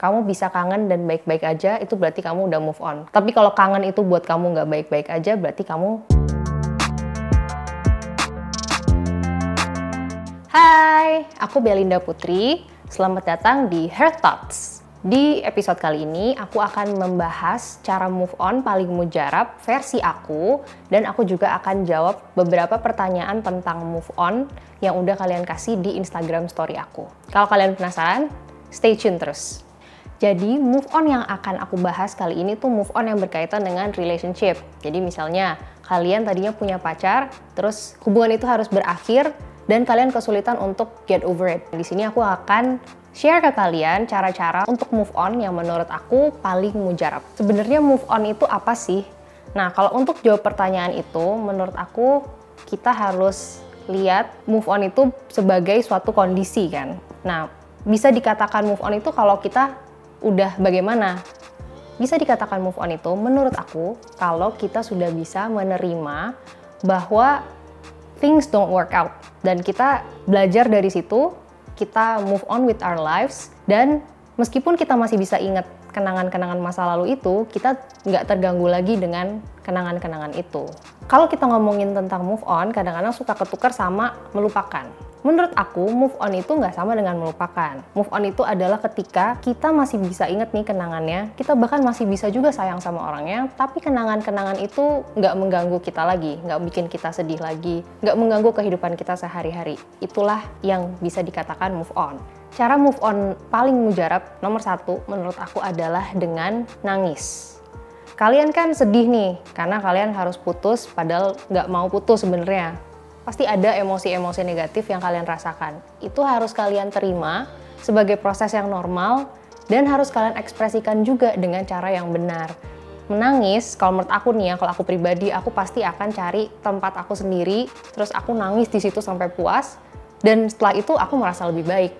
kamu bisa kangen dan baik-baik aja, itu berarti kamu udah move on. Tapi kalau kangen itu buat kamu nggak baik-baik aja, berarti kamu... Hai, aku Belinda Putri. Selamat datang di Her Thoughts. Di episode kali ini, aku akan membahas cara move on paling mujarab versi aku, dan aku juga akan jawab beberapa pertanyaan tentang move on yang udah kalian kasih di Instagram story aku. Kalau kalian penasaran, stay tune terus. Jadi move on yang akan aku bahas kali ini tuh move on yang berkaitan dengan relationship. Jadi misalnya kalian tadinya punya pacar, terus hubungan itu harus berakhir dan kalian kesulitan untuk get over it. Di sini aku akan share ke kalian cara-cara untuk move on yang menurut aku paling mujarab. Sebenarnya move on itu apa sih? Nah, kalau untuk jawab pertanyaan itu, menurut aku kita harus lihat move on itu sebagai suatu kondisi kan. Nah, bisa dikatakan move on itu kalau kita udah bagaimana? Bisa dikatakan move on itu menurut aku kalau kita sudah bisa menerima bahwa things don't work out dan kita belajar dari situ, kita move on with our lives, dan meskipun kita masih bisa ingat kenangan-kenangan masa lalu itu, kita nggak terganggu lagi dengan kenangan-kenangan itu. Kalau kita ngomongin tentang move on, kadang-kadang suka ketukar sama melupakan. Menurut aku, move on itu nggak sama dengan melupakan. Move on itu adalah ketika kita masih bisa inget nih kenangannya, kita bahkan masih bisa juga sayang sama orangnya, tapi kenangan-kenangan itu nggak mengganggu kita lagi, nggak bikin kita sedih lagi, nggak mengganggu kehidupan kita sehari-hari. Itulah yang bisa dikatakan move on. Cara move on paling mujarab, nomor satu, menurut aku adalah dengan nangis. Kalian kan sedih nih, karena kalian harus putus, padahal nggak mau putus sebenarnya. Pasti ada emosi-emosi negatif yang kalian rasakan. Itu harus kalian terima sebagai proses yang normal dan harus kalian ekspresikan juga dengan cara yang benar. Menangis, kalau menurut aku nih ya, kalau aku pribadi, aku pasti akan cari tempat aku sendiri, terus aku nangis di situ sampai puas, dan setelah itu aku merasa lebih baik.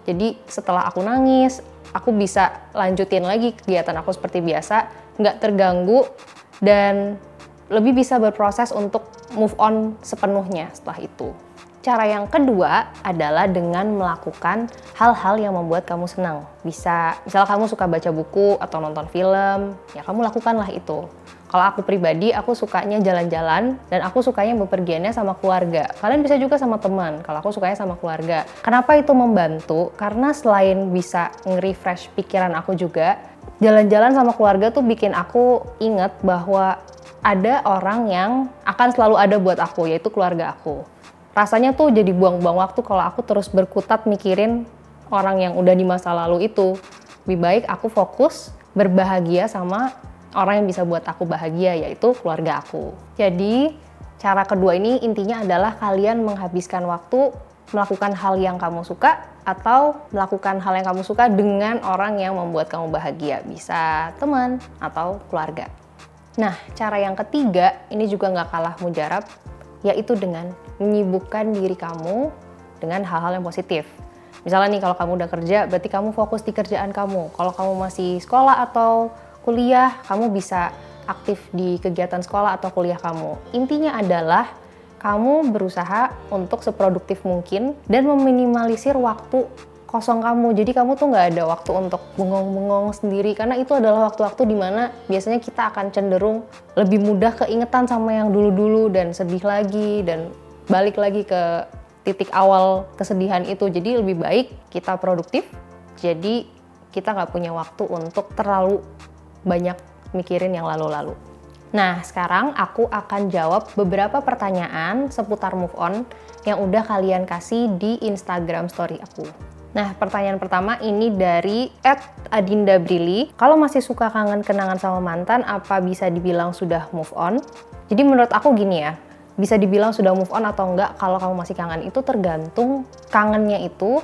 Jadi setelah aku nangis, aku bisa lanjutin lagi kegiatan aku seperti biasa, nggak terganggu, dan lebih bisa berproses untuk move on sepenuhnya setelah itu. Cara yang kedua adalah dengan melakukan hal-hal yang membuat kamu senang. Misalnya kamu suka baca buku atau nonton film, ya kamu lakukanlah itu. Kalau aku pribadi, aku sukanya jalan-jalan dan aku sukanya bepergiannya sama keluarga. Kalian bisa juga sama teman, kalau aku sukanya sama keluarga. Kenapa itu membantu? Karena selain bisa nge-refresh pikiran aku juga, jalan-jalan sama keluarga tuh bikin aku inget bahwa ada orang yang akan selalu ada buat aku, yaitu keluarga aku. Rasanya tuh jadi buang-buang waktu kalau aku terus berkutat mikirin orang yang udah di masa lalu itu. Lebih baik aku fokus berbahagia sama orang yang bisa buat aku bahagia, yaitu keluarga aku. Jadi, cara kedua ini intinya adalah kalian menghabiskan waktu melakukan hal yang kamu suka atau melakukan hal yang kamu suka dengan orang yang membuat kamu bahagia. Bisa teman atau keluarga. Nah, cara yang ketiga, ini juga nggak kalah mujarab, yaitu dengan menyibukkan diri kamu dengan hal-hal yang positif. Misalnya nih, kalau kamu udah kerja, berarti kamu fokus di kerjaan kamu. Kalau kamu masih sekolah atau kuliah, kamu bisa aktif di kegiatan sekolah atau kuliah kamu. Intinya adalah kamu berusaha untuk seproduktif mungkin dan meminimalisir waktu kosong kamu. Jadi kamu tuh nggak ada waktu untuk bengong-bengong sendiri, karena itu adalah waktu-waktu dimana biasanya kita akan cenderung lebih mudah keingetan sama yang dulu-dulu dan sedih lagi dan balik lagi ke titik awal kesedihan itu. Jadi lebih baik kita produktif, jadi kita nggak punya waktu untuk terlalu banyak mikirin yang lalu-lalu. Nah, sekarang aku akan jawab beberapa pertanyaan seputar move on yang udah kalian kasih di Instagram story aku. Nah, pertanyaan pertama ini dari @adindabrili. Kalau masih suka kangen kenangan sama mantan, apa bisa dibilang sudah move on? Jadi menurut aku gini ya, bisa dibilang sudah move on atau enggak kalau kamu masih kangen itu tergantung kangennya itu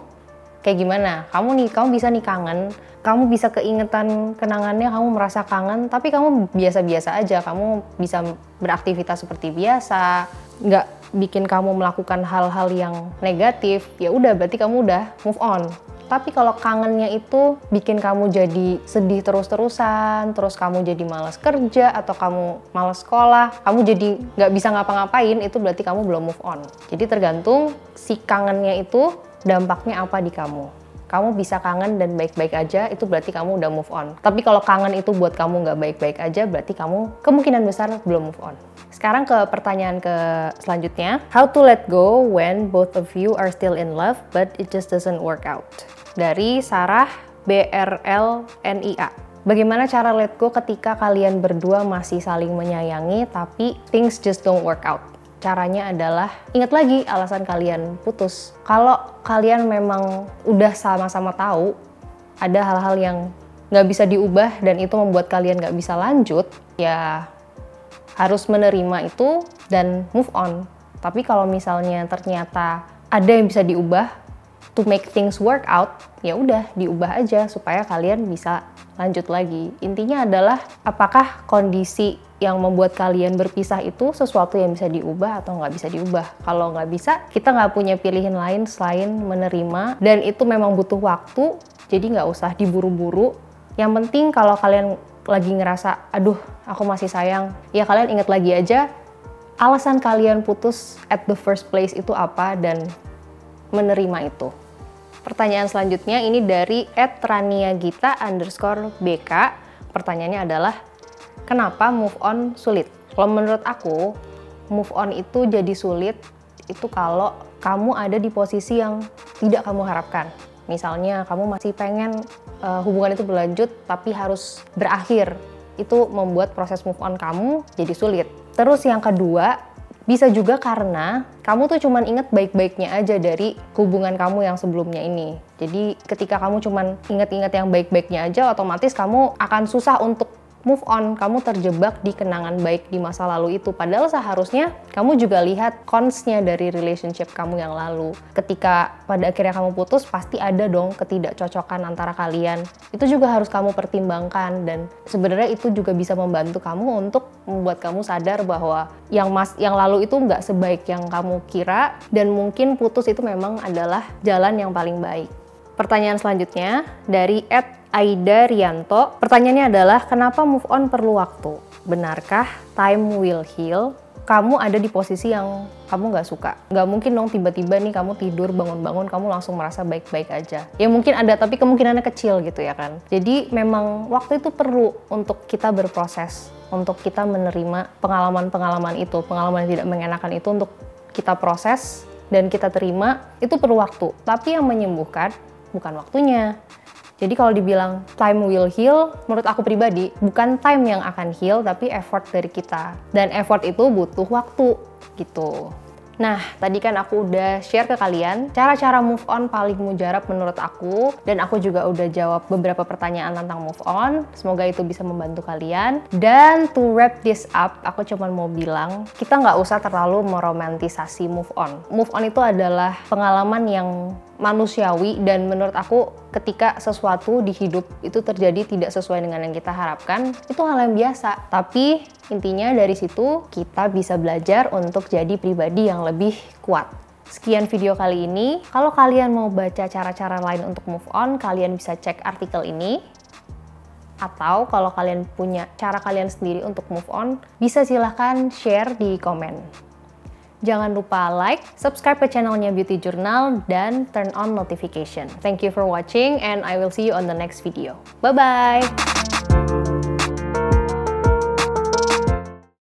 kayak gimana. Kamu bisa nih kangen, kamu bisa keingetan kenangannya, kamu merasa kangen, tapi kamu biasa-biasa aja, kamu bisa beraktivitas seperti biasa, nggak bikin kamu melakukan hal-hal yang negatif, ya udah berarti kamu udah move on. Tapi kalau kangennya itu bikin kamu jadi sedih terus-terusan, terus kamu jadi malas kerja atau kamu malas sekolah, kamu jadi nggak bisa ngapa-ngapain, itu berarti kamu belum move on. Jadi tergantung si kangennya itu dampaknya apa di kamu. kamu bisa kangen dan baik-baik aja, itu berarti kamu udah move on. Tapi kalau kangen itu buat kamu nggak baik-baik aja, berarti kamu kemungkinan besar belum move on. Sekarang ke pertanyaan selanjutnya. How to let go when both of you are still in love but it just doesn't work out? Dari Sarah BRLNIA. Bagaimana cara let go ketika kalian berdua masih saling menyayangi tapi things just don't work out? Caranya adalah, ingat lagi alasan kalian putus. Kalau kalian memang udah sama-sama tahu ada hal-hal yang nggak bisa diubah dan itu membuat kalian nggak bisa lanjut, ya harus menerima itu dan move on. Tapi kalau misalnya ternyata ada yang bisa diubah to make things work out, ya udah diubah aja supaya kalian bisa lanjut lagi. Intinya adalah apakah kondisi yang membuat kalian berpisah itu sesuatu yang bisa diubah atau nggak bisa diubah. Kalau nggak bisa, kita nggak punya pilihan lain selain menerima, dan itu memang butuh waktu, jadi nggak usah diburu-buru. Yang penting kalau kalian lagi ngerasa, aduh aku masih sayang, ya kalian ingat lagi aja alasan kalian putus at the first place itu apa dan menerima itu. Pertanyaan selanjutnya ini dari @raniagita_bk. Pertanyaannya adalah, kenapa move on sulit? Kalau menurut aku, move on itu jadi sulit itu kalau kamu ada di posisi yang tidak kamu harapkan. Misalnya kamu masih pengen hubungan itu berlanjut tapi harus berakhir. Itu membuat proses move on kamu jadi sulit. Terus yang kedua, bisa juga karena kamu tuh cuman inget baik-baiknya aja dari hubungan kamu yang sebelumnya ini. Jadi ketika kamu cuman inget-inget yang baik-baiknya aja, otomatis kamu akan susah untuk move on. Kamu terjebak di kenangan baik di masa lalu itu. Padahal seharusnya kamu juga lihat cons-nya dari relationship kamu yang lalu. Ketika pada akhirnya kamu putus, pasti ada dong ketidakcocokan antara kalian. Itu juga harus kamu pertimbangkan, dan sebenarnya itu juga bisa membantu kamu untuk membuat kamu sadar bahwa yang lalu itu nggak sebaik yang kamu kira, dan mungkin putus itu memang adalah jalan yang paling baik. Pertanyaan selanjutnya dari Aida Rianto. Pertanyaannya adalah, kenapa move on perlu waktu? Benarkah time will heal? Kamu ada di posisi yang kamu nggak suka. Nggak mungkin dong tiba-tiba nih kamu tidur, bangun-bangun, kamu langsung merasa baik-baik aja. Ya mungkin ada, tapi kemungkinannya kecil gitu ya kan. Jadi memang waktu itu perlu untuk kita berproses, untuk kita menerima pengalaman-pengalaman itu, pengalaman yang tidak mengenakan itu untuk kita proses dan kita terima, itu perlu waktu. Tapi yang menyembuhkan bukan waktunya. Jadi kalau dibilang time will heal, menurut aku pribadi, bukan time yang akan heal, tapi effort dari kita. Dan effort itu butuh waktu, gitu. Nah, tadi kan aku udah share ke kalian cara-cara move on paling mujarab menurut aku, dan aku juga udah jawab beberapa pertanyaan tentang move on. Semoga itu bisa membantu kalian. Dan to wrap this up, aku cuma mau bilang, kita nggak usah terlalu meromantisasi move on. Move on itu adalah pengalaman yang manusiawi, dan menurut aku ketika sesuatu di hidup itu terjadi tidak sesuai dengan yang kita harapkan, itu hal yang biasa. Tapi intinya dari situ kita bisa belajar untuk jadi pribadi yang lebih kuat. Sekian video kali ini. Kalau kalian mau baca cara-cara lain untuk move on, kalian bisa cek artikel ini. Atau kalau kalian punya cara kalian sendiri untuk move on, bisa silahkan share di komen. Jangan lupa like, subscribe ke channelnya Beauty Journal, dan turn on notification. Thank you for watching and I will see you on the next video. Bye-bye!